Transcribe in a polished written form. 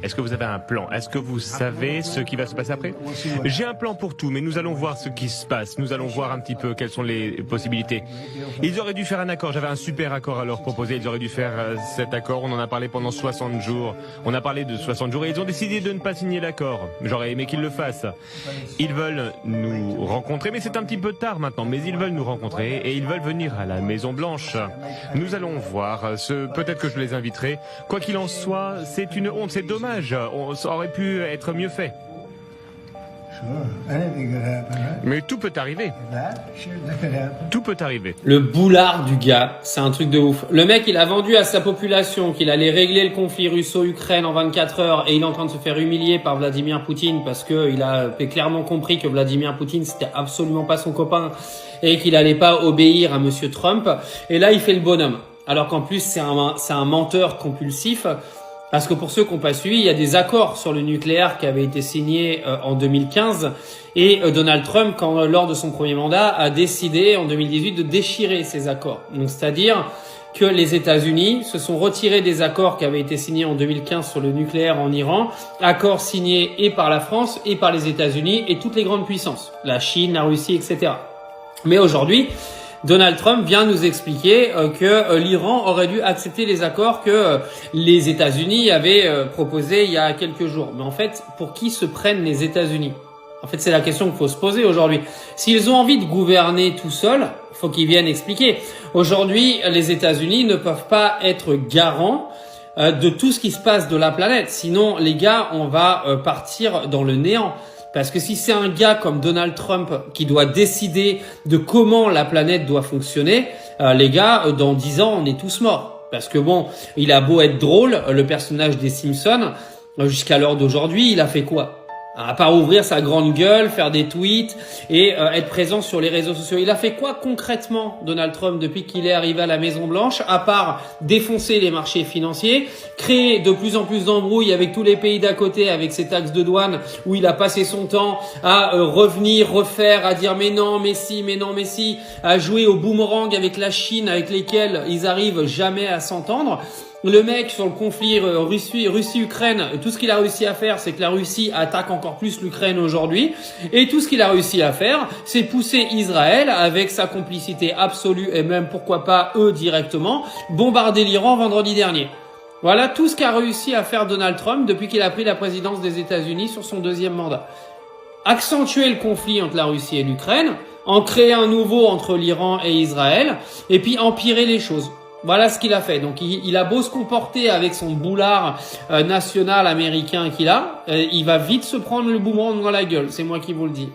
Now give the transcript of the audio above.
Est-ce que vous avez un plan? Est-ce que vous savez ce qui va se passer après? J'ai un plan pour tout, mais nous allons voir ce qui se passe. Nous allons voir un petit peu quelles sont les possibilités. Ils auraient dû faire un accord. J'avais un super accord à leur proposer. Ils auraient dû faire cet accord. On en a parlé pendant 60 jours. On a parlé de 60 jours et ils ont décidé de ne pas signer l'accord. J'aurais aimé qu'ils le fassent. Ils veulent nous rencontrer, mais c'est un petit peu tard maintenant. Mais ils veulent nous rencontrer et ils veulent venir à la Maison Blanche. Nous allons voir. Peut-être que je les inviterai. Quoi qu'il en soit, c'est une honte. C'est dommage. Ça aurait pu être mieux fait. Mais tout peut arriver. Tout peut arriver. Le boulard du gars, c'est un truc de ouf. Le mec, il a vendu à sa population qu'il allait régler le conflit russo-ukraine en 24 heures et il est en train de se faire humilier par Vladimir Poutine parce que il a clairement compris que Vladimir Poutine, c'était absolument pas son copain et qu'il allait pas obéir à monsieur Trump. Et là, il fait le bonhomme. Alors qu'en plus, c'est un menteur compulsif. Parce que pour ceux qui n'ont pas suivi, il y a des accords sur le nucléaire qui avaient été signés en 2015 et Donald Trump, lors de son premier mandat, a décidé en 2018 de déchirer ces accords. Donc c'est-à-dire que les États-Unis se sont retirés des accords qui avaient été signés en 2015 sur le nucléaire en Iran, accords signés et par la France et par les États-Unis et toutes les grandes puissances, la Chine, la Russie, etc. Mais aujourd'hui, Donald Trump vient nous expliquer que l'Iran aurait dû accepter les accords que les États-Unis avaient proposés il y a quelques jours. Mais en fait, pour qui se prennent les États-Unis? En fait, c'est la question qu'il faut se poser aujourd'hui. S'ils ont envie de gouverner tout seuls, il faut qu'ils viennent expliquer. Aujourd'hui, les États-Unis ne peuvent pas être garants de tout ce qui se passe de la planète. Sinon, les gars, on va partir dans le néant. Parce que si c'est un gars comme Donald Trump qui doit décider de comment la planète doit fonctionner, les gars, dans 10 ans, on est tous morts. Parce que bon, il a beau être drôle, le personnage des Simpsons, jusqu'à l'heure d'aujourd'hui, il a fait quoi? À part ouvrir sa grande gueule, faire des tweets et être présent sur les réseaux sociaux. Il a fait quoi concrètement, Donald Trump, depuis qu'il est arrivé à la Maison Blanche, à part défoncer les marchés financiers, créer de plus en plus d'embrouilles avec tous les pays d'à côté, avec ses taxes de douane, où il a passé son temps à revenir, refaire, à dire mais non, mais si, mais non, mais si, à jouer au boomerang avec la Chine, avec lesquels ils arrivent jamais à s'entendre. Le mec, sur le conflit Russie-Ukraine, tout ce qu'il a réussi à faire, c'est que la Russie attaque encore plus l'Ukraine aujourd'hui. Et tout ce qu'il a réussi à faire, c'est pousser Israël, avec sa complicité absolue, et même, pourquoi pas, eux directement, bombarder l'Iran vendredi dernier. Voilà tout ce qu'a réussi à faire Donald Trump depuis qu'il a pris la présidence des États-Unis sur son deuxième mandat. Accentuer le conflit entre la Russie et l'Ukraine, en créer un nouveau entre l'Iran et Israël, et puis empirer les choses. Voilà ce qu'il a fait. Donc il a beau se comporter avec son boulard national américain qu'il a, il va vite se prendre le boomerang dans la gueule. C'est moi qui vous le dis.